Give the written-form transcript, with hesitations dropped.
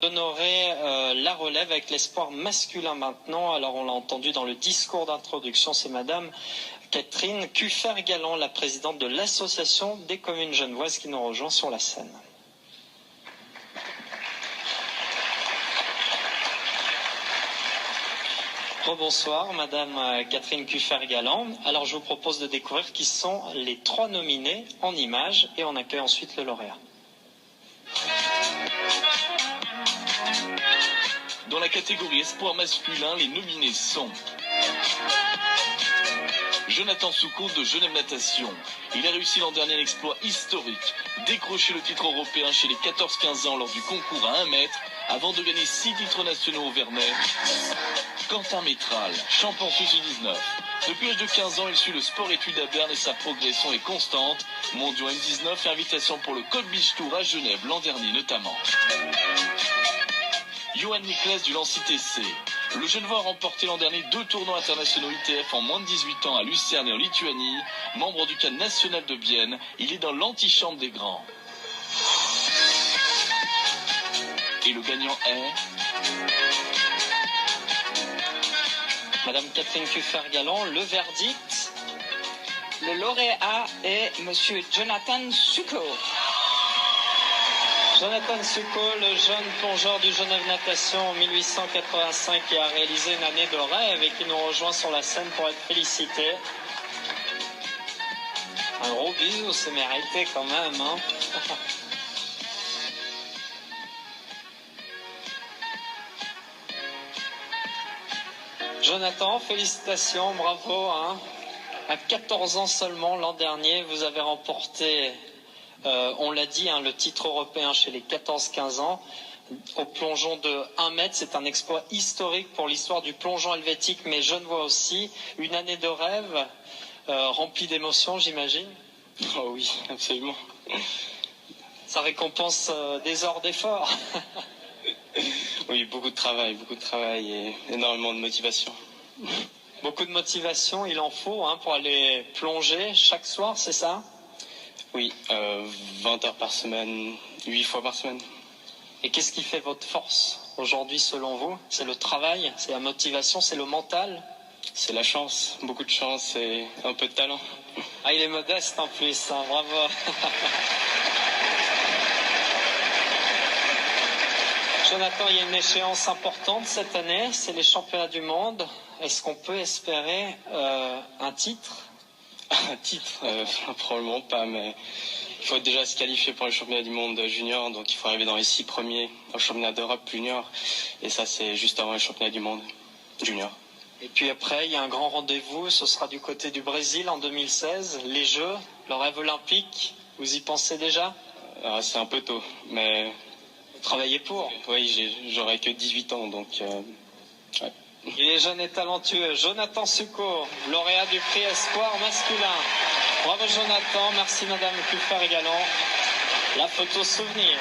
D'honorer la relève avec l'espoir masculin maintenant. Alors on l'a entendu dans le discours d'introduction, c'est Madame Catherine Cuffer-Galland, la présidente de l'Association des communes genevoises qui nous rejoint sur la scène. Rebonsoir Madame Catherine Cuffer-Galland. Alors je vous propose de découvrir qui sont les 3 nominés en images et on accueille ensuite le lauréat. Dans la catégorie espoir masculin, les nominés sont Jonathan Souko de Genève Natation. Il a réussi l'an dernier un exploit historique, décrocher le titre européen chez les 14-15 ans lors du concours à 1 mètre, avant de gagner 6 titres nationaux au Vernet. Quentin Métral, champion suisse U19. Depuis l'âge de 15 ans, il suit le sport-études à Berne et sa progression est constante. Mondiaux M19 et invitation pour le Code Beach Tour à Genève l'an dernier notamment. Johan Niklas du Lancy TC. Le Genevois a remporté l'an dernier 2 tournois internationaux ITF en moins de 18 ans à Lucerne et en Lituanie. Membre du cadre national de Bienne, il est dans l'antichambre des grands. Et le gagnant est Madame Catherine Cuffer-Galland, le verdict. Le lauréat est Monsieur Jonathan Souko. Jonathan Souko, le jeune plongeur du Genève Natation en 1885 qui a réalisé une année de rêve et qui nous rejoint sur la scène pour être félicité. Un gros bisou, c'est mérité quand même, hein. Jonathan, félicitations, bravo, hein. À 14 ans seulement, l'an dernier, vous avez remporté... on l'a dit, hein, le titre européen chez les 14-15 ans, au plongeon de 1 mètre, c'est un exploit historique pour l'histoire du plongeon helvétique, mais genevois aussi. Une année de rêve remplie d'émotions, j'imagine. Oh oui, absolument. Ça récompense des heures d'effort. Oui, beaucoup de travail et énormément de motivation. Beaucoup de motivation, il en faut hein, pour aller plonger chaque soir, c'est ça ? Oui, 20 heures par semaine, 8 fois par semaine. Et qu'est-ce qui fait votre force aujourd'hui selon vous ? C'est le travail, c'est la motivation, c'est le mental ? C'est la chance, beaucoup de chance et un peu de talent. Ah, il est modeste en plus, hein, bravo. Jonathan, il y a une échéance importante cette année, c'est les championnats du monde. Est-ce qu'on peut espérer un titre ? Un titre, probablement pas, mais il faut déjà se qualifier pour les championnats du monde junior, donc il faut arriver dans les 6 premiers au championnat d'Europe junior, et ça c'est juste avant les championnats du monde junior. Et puis après, il y a un grand rendez-vous, ce sera du côté du Brésil en 2016, les Jeux, le rêve olympique, vous y pensez déjà ? C'est un peu tôt, mais... Vous travaillez pour ? Oui, j'aurai que 18 ans, donc... Ouais. Il est jeune et talentueux. Jonathan Souko, lauréat du prix Espoir masculin. Bravo Jonathan, merci Madame Cuffer-Galland. La photo souvenir.